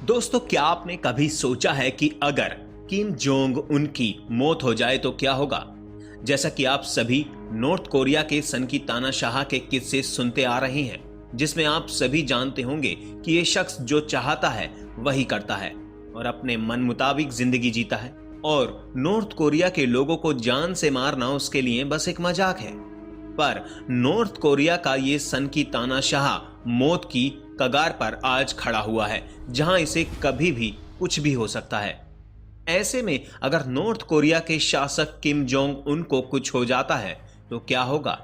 दोस्तों, क्या आपने कभी सोचा है कि अगर किम जोंग उन की मौत हो जाए तो क्या होगा? जैसा कि आप सभी नॉर्थ कोरिया के सन की तानाशाह के किस्से सुनते आ रहे हैं, जिसमें आप सभी जानते होंगे कि ये शख्स जो चाहता है वही करता है और अपने मन मुताबिक जिंदगी जीता है और नॉर्थ कोरिया के लोगों को जान से मारना उसके लिए बस एक मजाक है। पर नॉर्थ कोरिया का ये सन की तानाशाह मौत की कगार पर आज खड़ा हुआ है, जहां इसे कभी भी कुछ भी हो सकता है। ऐसे में अगर नॉर्थ कोरिया के शासक किम जोंग उन को कुछ हो जाता है तो क्या होगा?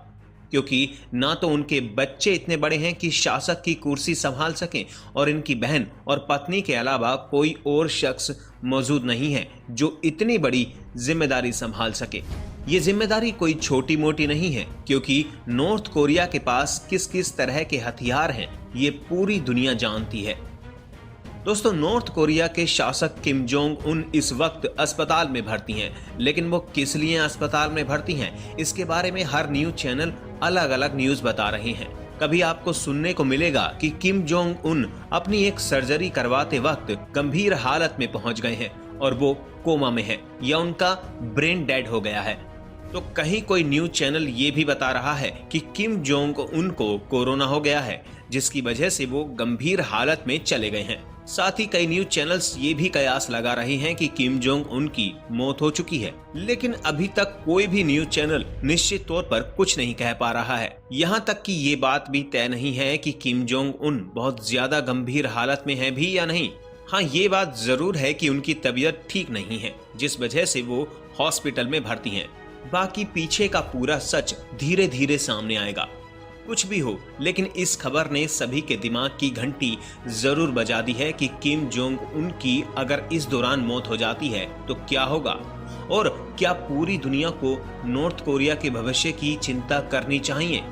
क्योंकि ना तो उनके बच्चे इतने बड़े हैं कि शासक की कुर्सी संभाल सकें और इनकी बहन और पत्नी के अलावा कोई और शख्स मौजूद नहीं है जो इतनी बड़ी जिम्मेदारी संभाल सके। ये जिम्मेदारी कोई छोटी मोटी नहीं है, क्योंकि नॉर्थ कोरिया के पास किस किस तरह के हथियार हैं ये पूरी दुनिया जानती है। दोस्तों, नॉर्थ कोरिया के शासक किम जोंग उन इस वक्त अस्पताल में भर्ती हैं, लेकिन वो किस लिए अस्पताल में भर्ती हैं इसके बारे में हर न्यूज चैनल अलग अलग न्यूज बता रहे हैं। कभी आपको सुनने को मिलेगा कि किम जोंग उन अपनी एक सर्जरी करवाते वक्त गंभीर हालत में पहुंच गए हैं और वो कोमा में है या उनका ब्रेन डेड हो गया है। तो कहीं कोई न्यूज चैनल ये भी बता रहा है कि किम जोंग उन को कोरोना हो गया है, जिसकी वजह से वो गंभीर हालत में चले गए हैं। साथ ही कई न्यूज चैनल्स ये भी कयास लगा रहे हैं कि किम जोंग उन की मौत हो चुकी है, लेकिन अभी तक कोई भी न्यूज चैनल निश्चित तौर पर कुछ नहीं कह पा रहा है। यहाँ तक कि ये बात भी तय नहीं है कि किम जोंग उन बहुत ज्यादा गंभीर हालत में है भी या नहीं। हाँ, ये बात जरूर है कि उनकी तबीयत ठीक नहीं है, जिस वजह से वो हॉस्पिटल में भर्ती हैं। बाकी पीछे का पूरा सच धीरे धीरे सामने आएगा। कुछ भी हो, लेकिन इस खबर ने सभी के दिमाग की घंटी जरूर बजा दी है कि किम जोंग उन की अगर इस दौरान मौत हो जाती है तो क्या होगा, और क्या पूरी दुनिया को नॉर्थ कोरिया के भविष्य की चिंता करनी चाहिए?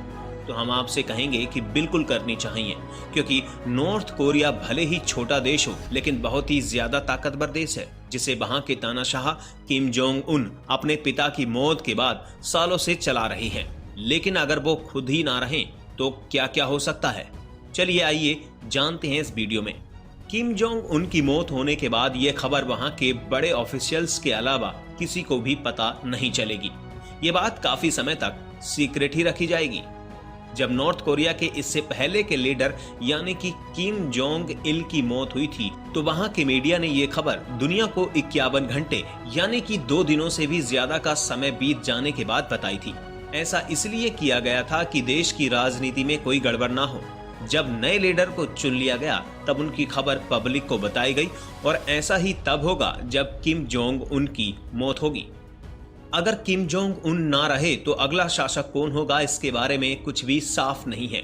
तो हम आपसे कहेंगे कि बिल्कुल करनी चाहिए, क्योंकि नॉर्थ कोरिया भले ही छोटा देश हो लेकिन बहुत ही ज्यादा ताकतवर देश है, जिसे वहां के तानाशाह किम जोंग उन अपने पिता की मौत के बाद सालों से चला रही हैं। लेकिन अगर वो खुद ही ना रहें तो क्या क्या हो सकता है? चलिए आइए जानते हैं इस वीडियो में। किम जोंग उन की मौत होने के बाद ये खबर वहां के बड़े ऑफिशियल्स के अलावा किसी को भी पता नहीं चलेगी। ये बात काफी समय तक सीक्रेट ही रखी जाएगी। जब नॉर्थ कोरिया के इससे पहले के लीडर यानी कि किम जोंग इल की मौत हुई थी तो वहां के मीडिया ने ये खबर दुनिया को 51 घंटे यानी कि 2 दिनों से भी ज्यादा का समय बीत जाने के बाद बताई थी। ऐसा इसलिए किया गया था कि देश की राजनीति में कोई गड़बड़ ना हो। जब नए लीडर को चुन लिया गया तब उनकी खबर पब्लिक को बताई गई, और ऐसा ही तब होगा जब किम जोंग उन की मौत होगी। अगर किम जोंग उन ना रहे तो अगला शासक कौन होगा, इसके बारे में कुछ भी साफ नहीं है।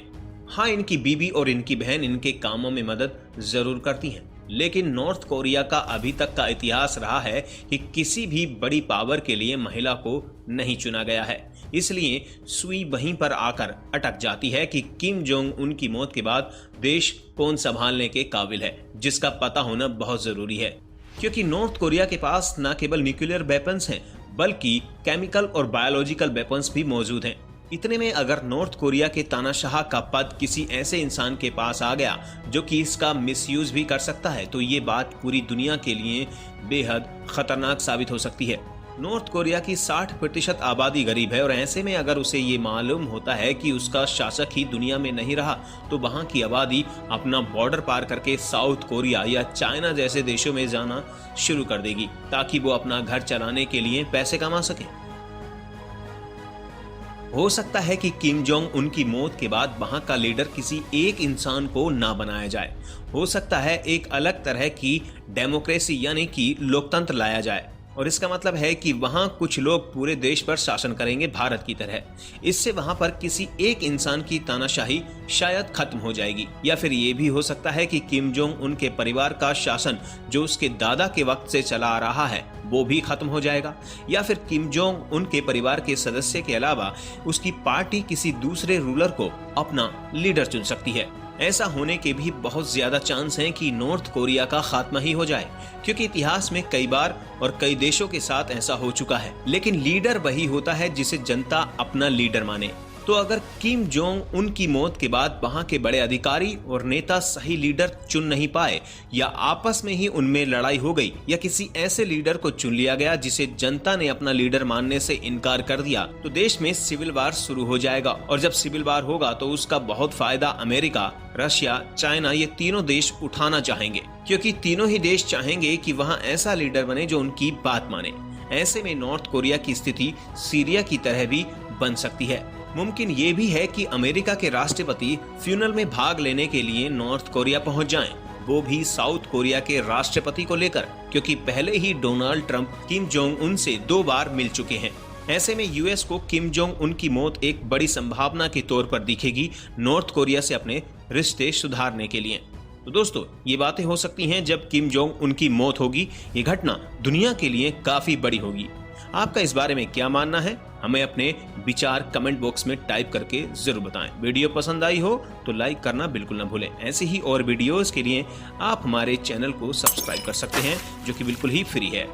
हाँ, इनकी बीवी और इनकी बहन इनके कामों में मदद जरूर करती हैं, लेकिन नॉर्थ कोरिया का अभी तक का इतिहास रहा है कि किसी भी बड़ी पावर के लिए महिला को नहीं चुना गया है। इसलिए सुई वहीं पर आकर अटक जाती है कि किम जोंग उन की मौत के बाद देश कौन संभालने के काबिल है, जिसका पता होना बहुत जरूरी है। क्योंकि नॉर्थ कोरिया के पास न केवल न्यूक्लियर वेपन्स हैं बल्कि केमिकल और बायोलॉजिकल वेपन्स भी मौजूद हैं। इतने में अगर नॉर्थ कोरिया के तानाशाह का पद किसी ऐसे इंसान के पास आ गया जो कि इसका मिसयूज भी कर सकता है, तो ये बात पूरी दुनिया के लिए बेहद खतरनाक साबित हो सकती है। नॉर्थ कोरिया की 60% आबादी गरीब है, और ऐसे में अगर उसे ये मालूम होता है कि उसका शासक ही दुनिया में नहीं रहा तो वहां की आबादी अपना बॉर्डर पार करके साउथ कोरिया या चाइना जैसे देशों में जाना शुरू कर देगी, ताकि वो अपना घर चलाने के लिए पैसे कमा सके। हो सकता है कि किम जोंग उन की मौत के बाद वहां का लीडर किसी एक इंसान को ना बनाया जाए। हो सकता है एक अलग तरह की डेमोक्रेसी यानी कि लोकतंत्र लाया जाए, और इसका मतलब है कि वहां कुछ लोग पूरे देश पर शासन करेंगे भारत की तरह। इससे वहां पर किसी एक इंसान की तानाशाही शायद खत्म हो जाएगी, या फिर ये भी हो सकता है कि किम जोंग उनके परिवार का शासन जो उसके दादा के वक्त से चला आ रहा है वो भी खत्म हो जाएगा, या फिर किम जोंग उनके परिवार के सदस्य के अलावा उसकी पार्टी किसी दूसरे रूलर को अपना लीडर चुन सकती है। ऐसा होने के भी बहुत ज्यादा चांस हैं कि नॉर्थ कोरिया का खात्मा ही हो जाए, क्योंकि इतिहास में कई बार और कई देशों के साथ ऐसा हो चुका है। लेकिन लीडर वही होता है जिसे जनता अपना लीडर माने। तो अगर किम जोंग उन की मौत के बाद वहां के बड़े अधिकारी और नेता सही लीडर चुन नहीं पाए, या आपस में ही उनमें लड़ाई हो गई, या किसी ऐसे लीडर को चुन लिया गया जिसे जनता ने अपना लीडर मानने से इनकार कर दिया, तो देश में सिविल वार शुरू हो जाएगा। और जब सिविल वार होगा तो उसका बहुत फायदा अमेरिका, रशिया, चाइना ये तीनों देश उठाना चाहेंगे, क्योंकि तीनों ही देश चाहेंगे कि वहां ऐसा लीडर बने जो उनकी बात माने। ऐसे में नॉर्थ कोरिया की स्थिति सीरिया की तरह भी बन सकती है। मुमकिन ये भी है कि अमेरिका के राष्ट्रपति फ्यूनल में भाग लेने के लिए नॉर्थ कोरिया पहुंच जाएं, वो भी साउथ कोरिया के राष्ट्रपति को लेकर, क्योंकि पहले ही Donald Trump Kim Jong Un से 2 बार मिल चुके हैं। ऐसे में यूएस को किम जोंग उन की मौत एक बड़ी संभावना के तौर पर दिखेगी नॉर्थ कोरिया से अपने रिश्ते सुधारने के लिए। तो दोस्तों, ये बातें हो सकती हैं जब किम जोंग उनकी मौत होगी। ये घटना दुनिया के लिए काफी बड़ी होगी। आपका इस बारे में क्या मानना है? हमें अपने विचार कमेंट बॉक्स में टाइप करके जरूर बताएं। वीडियो पसंद आई हो तो लाइक करना बिल्कुल ना भूलें। ऐसे ही और वीडियोस के लिए आप हमारे चैनल को सब्सक्राइब कर सकते हैं, जो कि बिल्कुल ही फ्री है।